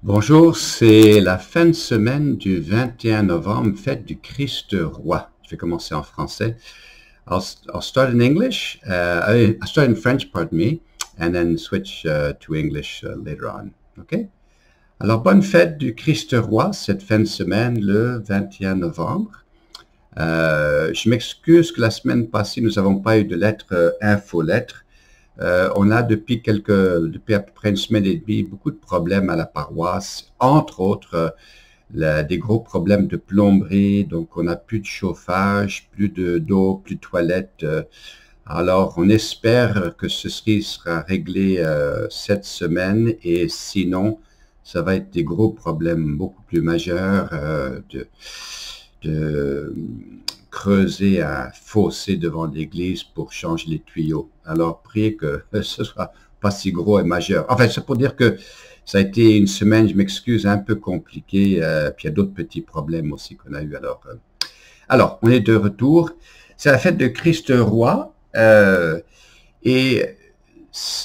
Bonjour, c'est la fin de semaine du 21 novembre, fête du Christ roi. Je vais commencer en français. I'll start in English. I'll start in French, pardon me, and then switch to English later on. OK? Alors, bonne fête du Christ roi, cette fin de semaine, le 21 novembre. Je m'excuse que la semaine passée, nous n'avons pas eu de lettre infolettre. On a depuis à peu près une semaine et demie, beaucoup de problèmes à la paroisse, entre autres des gros problèmes de plomberie, donc on n'a plus de chauffage, plus d'eau, plus de toilettes. Alors on espère que ceci sera réglé cette semaine et sinon, ça va être des gros problèmes beaucoup plus majeurs de creuser un fossé devant l'église pour changer les tuyaux. Alors, priez que ce soit pas si gros et majeur. Enfin, c'est pour dire que ça a été une semaine, je m'excuse, un peu compliquée, puis il y a d'autres petits problèmes aussi qu'on a eu. Alors, on est de retour. C'est la fête de Christ roi, et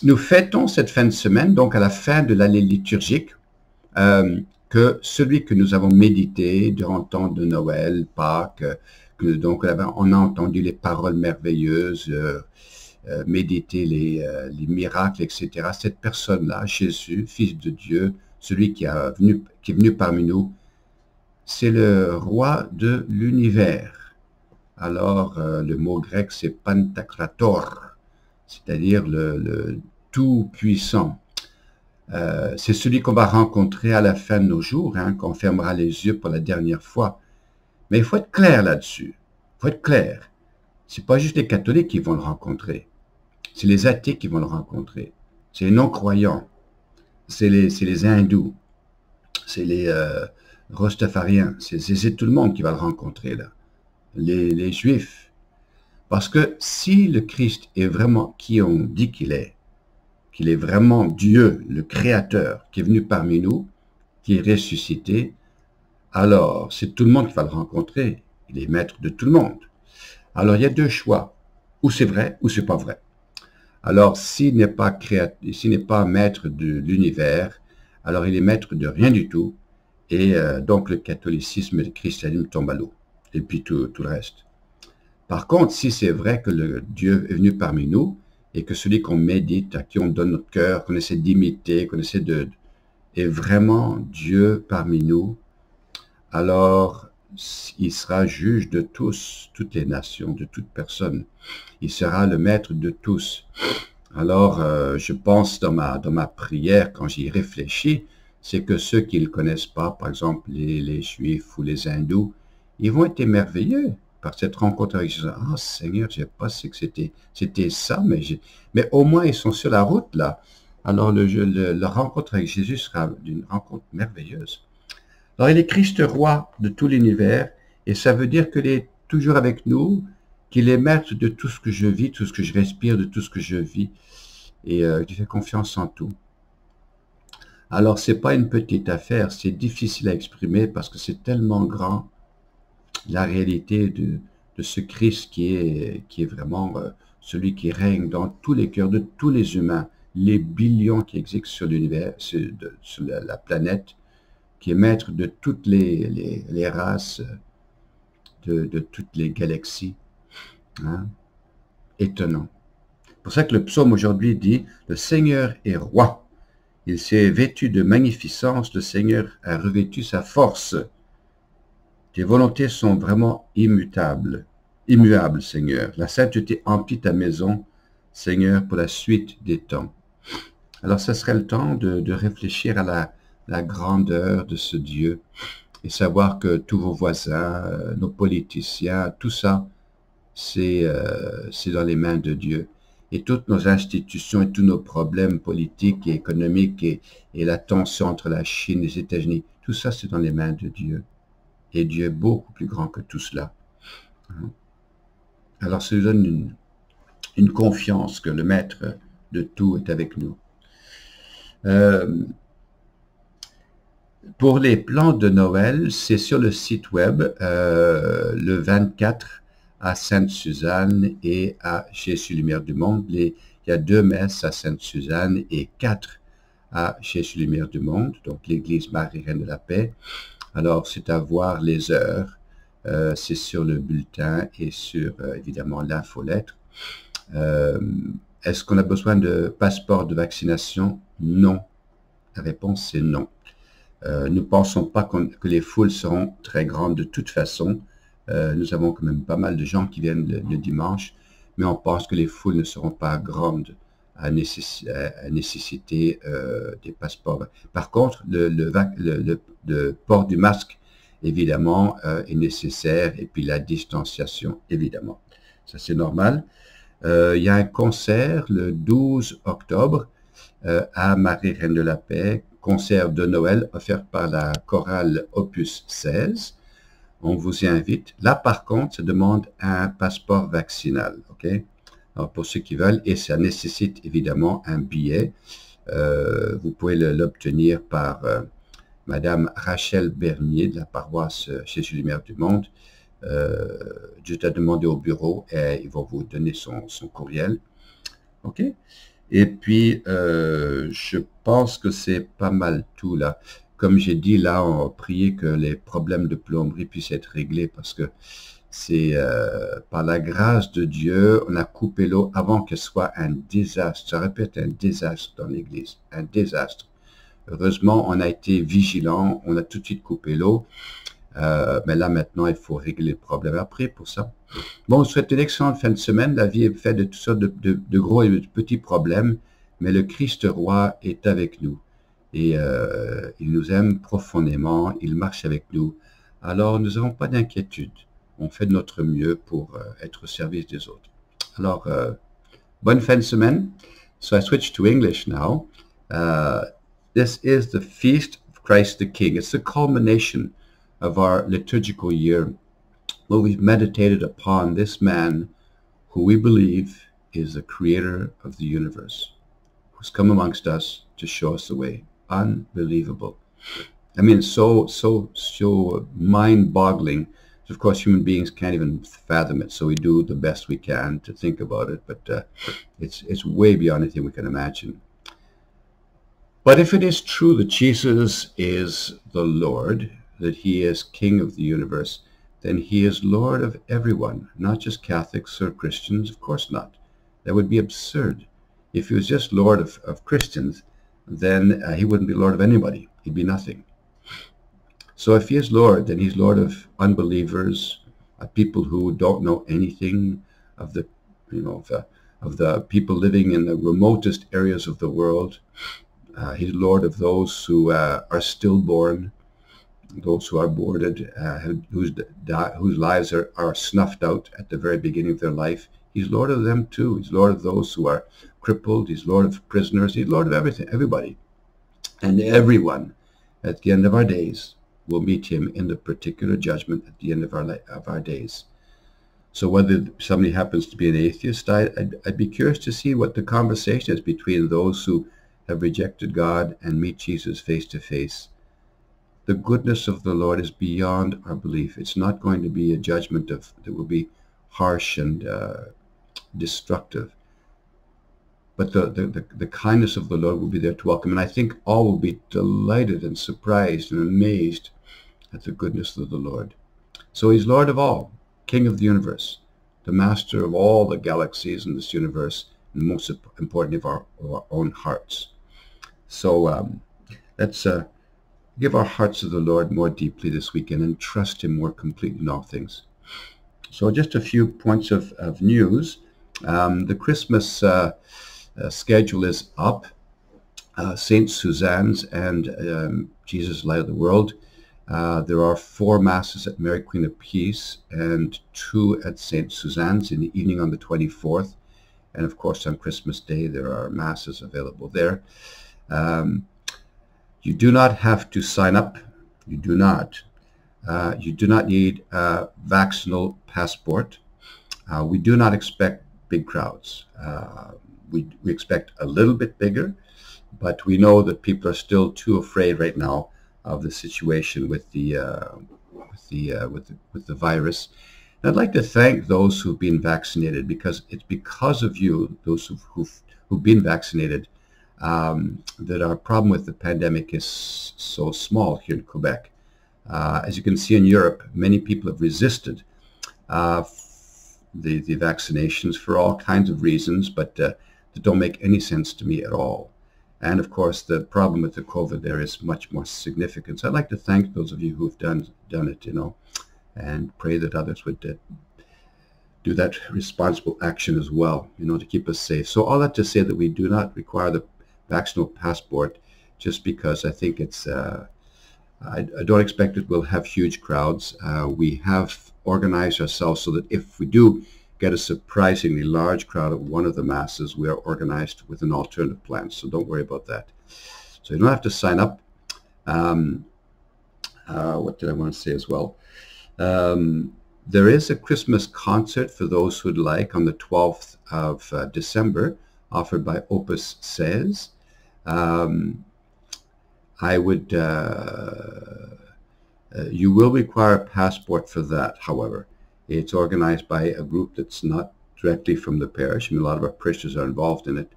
nous fêtons cette fin de semaine, donc à la fin de l'année liturgique, que celui que nous avons médité durant le temps de Noël, Pâques, donc on a entendu les paroles merveilleuses, méditer les miracles, etc. Cette personne-là, Jésus, Fils de Dieu, celui qui est venu parmi nous, c'est le roi de l'univers. Alors, le mot grec, c'est Pantocrator, c'est-à-dire le tout-puissant. C'est celui qu'on va rencontrer à la fin de nos jours, qu'on fermera les yeux pour la dernière fois. Mais il faut être clair là-dessus. Il faut être clair. C'est pas juste les catholiques qui vont le rencontrer. C'est les athées qui vont le rencontrer. C'est les non-croyants. C'est les hindous. C'est les rastafariens. C'est tout le monde qui va le rencontrer, là. Les juifs. Parce que si le Christ est vraiment qui on dit qu'il est vraiment Dieu, le Créateur, qui est venu parmi nous, qui est ressuscité, alors c'est tout le monde qui va le rencontrer. Il est maître de tout le monde. Alors il y a deux choix. Ou c'est vrai, ou c'est pas vrai. Alors s'il n'est pas maître de l'univers, alors il est maître de rien du tout. Et donc le catholicisme et le christianisme tombent à l'eau. Et puis tout le reste. Par contre, si c'est vrai que le Dieu est venu parmi nous, et que celui qu'on médite, à qui on donne notre cœur, qu'on essaie d'imiter, qu'on essaie est vraiment Dieu parmi nous, alors il sera juge de tous, toutes les nations, de toute personne. Il sera le maître de tous. Alors, je pense dans ma prière, quand j'y réfléchis, c'est que ceux qui ne le connaissent pas, par exemple les Juifs ou les Hindous, ils vont être émerveilleux par cette rencontre avec Jésus. Ah, Seigneur, je n'ai pas su que c'était ça, mais au moins ils sont sur la route là. Alors la rencontre avec Jésus sera une rencontre merveilleuse. Alors il est Christ roi de tout l'univers, et ça veut dire qu'il est toujours avec nous, qu'il est maître de tout ce que je vis, tout ce que je respire, de tout ce que je vis, et je fais confiance en tout. Alors c'est pas une petite affaire, c'est difficile à exprimer parce que c'est tellement grand, la réalité de ce Christ qui est vraiment celui qui règne dans tous les cœurs de tous les humains, les billions qui existent sur l'univers, sur la planète, qui est maître de toutes les races, de toutes les galaxies. Hein? Étonnant. C'est pour ça que le psaume aujourd'hui dit « Le Seigneur est roi. Il s'est vêtu de magnificence, le Seigneur a revêtu sa force. Tes volontés sont vraiment immuables, Seigneur. La sainteté emplit ta maison, Seigneur, pour la suite des temps. » Alors, ça serait le temps de réfléchir à la grandeur de ce Dieu et savoir que tous vos voisins, nos politiciens, tout ça, c'est dans les mains de Dieu. Et toutes nos institutions et tous nos problèmes politiques et économiques et la tension entre la Chine et les États-Unis, tout ça, c'est dans les mains de Dieu. Et Dieu est beaucoup plus grand que tout cela. Alors, ça nous donne une confiance que le Maître de tout est avec nous. Pour les plans de Noël, c'est sur le site web, le 24 à Sainte-Suzanne et à Jésus-Lumière du Monde. Il y a 2 messes à Sainte-Suzanne et 4 à Jésus Lumière du Monde, donc l'Église Marie-Reine de la Paix. Alors, c'est à voir les heures. C'est sur le bulletin et sur, évidemment, l'infolettre. Est-ce qu'on a besoin de passeport de vaccination? Non. La réponse, c'est non. Nous ne pensons pas que les foules seront très grandes de toute façon. Nous avons quand même pas mal de gens qui viennent le dimanche, mais on pense que les foules ne seront pas grandes à nécessiter des passeports. Par contre, le port du masque, évidemment, est nécessaire, et puis la distanciation, évidemment. Ça, c'est normal. Il y a un concert le 12 octobre à Marie-Reine de la Paix, concert de Noël offert par la chorale Opus 16. On vous y invite. Là, par contre, ça demande un passeport vaccinal, OK? Alors, pour ceux qui veulent, et ça nécessite évidemment un billet. Vous pouvez l'obtenir par Madame Rachel Bernier de la paroisse Jésus Lumière du Monde. Juste à demander au bureau et ils vont vous donner son courriel. OK? Et puis, je pense que c'est pas mal tout là. Comme j'ai dit là, on priait que les problèmes de plomberie puissent être réglés parce que c'est par la grâce de Dieu, on a coupé l'eau avant qu'elle soit un désastre. Ça aurait pu être un désastre dans l'église, un désastre. Heureusement, on a été vigilant, on a tout de suite coupé l'eau. Mais là, maintenant, il faut régler le problème après pour ça. Bon, je vous souhaite une excellente fin de semaine. La vie est faite de toutes sortes de gros et de petits problèmes, mais le Christ roi est avec nous. Et il nous aime profondément, il marche avec nous. Alors, nous n'avons pas d'inquiétude. On fait de notre mieux pour être au service des autres. Alors, bonne fin de semaine. So I switch to English now. This is the Feast of Christ the King. It's the culmination of our liturgical year, where we've meditated upon this man who we believe is the creator of the universe, who's come amongst us to show us the way. Unbelievable. I mean, so mind-boggling. Of course, human beings can't even fathom it, so we do the best we can to think about it, but it's way beyond anything we can imagine. But if it is true that Jesus is the Lord, that he is King of the universe, then he is Lord of everyone, not just Catholics or Christians. Of course not. That would be absurd. If he was just Lord of Christians, then he wouldn't be Lord of anybody. He'd be nothing. So if he is Lord, then he's Lord of unbelievers, people who don't know anything of the, of the people living in the remotest areas of the world. He's Lord of those who are stillborn, those who are boarded, whose lives are snuffed out at the very beginning of their life. He's Lord of them too. He's Lord of those who are crippled. He's Lord of prisoners. He's Lord of everything, everybody. And everyone at the end of our days will meet him in the particular judgment at the end of our days. So whether somebody happens to be an atheist, I'd be curious to see what the conversation is between those who have rejected God and meet Jesus face to face. The goodness of the Lord is beyond our belief. It's not going to be a judgment that will be harsh and destructive. But the kindness of the Lord will be there to welcome. And I think all will be delighted and surprised and amazed at the goodness of the Lord. So he's Lord of all, King of the universe, the master of all the galaxies in this universe, and most importantly of our own hearts. So let's give our hearts to the Lord more deeply this weekend and trust him more completely in all things. So just a few points of news. The Christmas schedule is up. St. Suzanne's and Jesus Light of the World. There are 4 masses at Mary Queen of Peace and 2 at St. Suzanne's in the evening on the 24th. And of course on Christmas Day there are masses available there. You do not have to sign up. You do not. You do not need a vaccinal passport. We do not expect big crowds. We expect a little bit bigger, but we know that people are still too afraid right now of the situation with the virus. And I'd like to thank those who've been vaccinated, because it's because of you, those who've been vaccinated, that our problem with the pandemic is so small here in Quebec. As you can see in Europe, many people have resisted the vaccinations for all kinds of reasons, but that don't make any sense to me at all. And of course, the problem with the COVID there is much more significant. So I'd like to thank those of you who've done it, and pray that others would do that responsible action as well, to keep us safe. So all that to say that we do not require the vaccinal passport just because I think it's, I don't expect it will have huge crowds. We have organized ourselves so that if we do get a surprisingly large crowd at one of the masses, we are organized with an alternative plan. So don't worry about that. So you don't have to sign up. What did I want to say as well? There is a Christmas concert for those who'd like on the 12th of December, offered by Opus 16. I would, you will require a passport for that, however. It's organized by a group that's not directly from the parish. I mean, a lot of our parishioners are involved in it.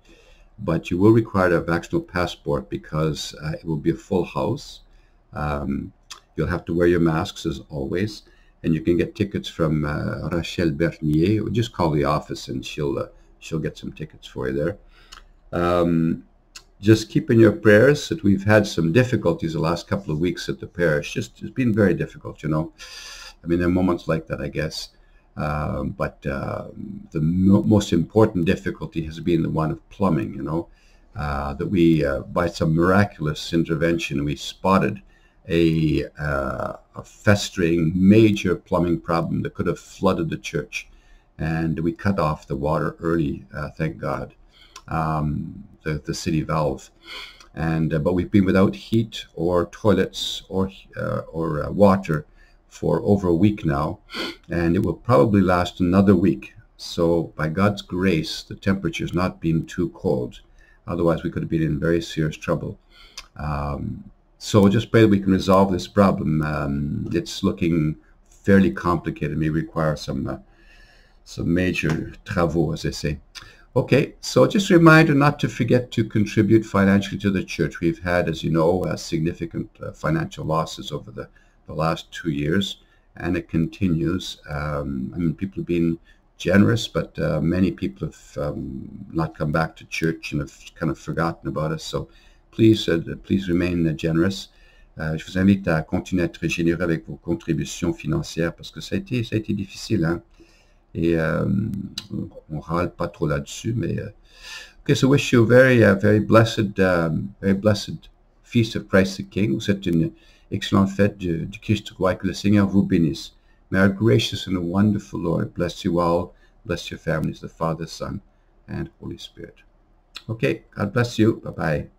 But you will require a vaccinal passport because it will be a full house. You'll have to wear your masks as always. And you can get tickets from Rachel Bernier. Just call the office and she'll get some tickets for you there. Just keep in your prayers that we've had some difficulties the last couple of weeks at the parish. It's been very difficult, I mean, there are moments like that, I guess. But the most important difficulty has been the one of plumbing, that we, by some miraculous intervention, we spotted a festering major plumbing problem that could have flooded the church. And we cut off the water early, thank God, the city valve. But we've been without heat or toilets or water for over a week now, and it will probably last another week. So by God's grace, the temperature's not been too cold. Otherwise, we could have been in very serious trouble. So just pray that we can resolve this problem. It's looking fairly complicated. It may require some major travaux, as they say. Okay, so just a reminder not to forget to contribute financially to the church. We've had, as you know, significant financial losses over the last 2 years, and it continues. I mean, people have been generous, but many people have not come back to church and have kind of forgotten about us. So please remain generous. Je vous invite à continuer à être généreux avec vos contributions financières parce que ça a été difficile, hein? Et on râle pas trop là-dessus, mais okay, so wish you a very blessed feast of Christ the King. Vous êtes une excellente fête du Christ roi, que le Seigneur vous bénisse. May our gracious and wonderful Lord bless you all, bless your families, the Father, Son, and Holy Spirit. Okay, God bless you. Bye-bye.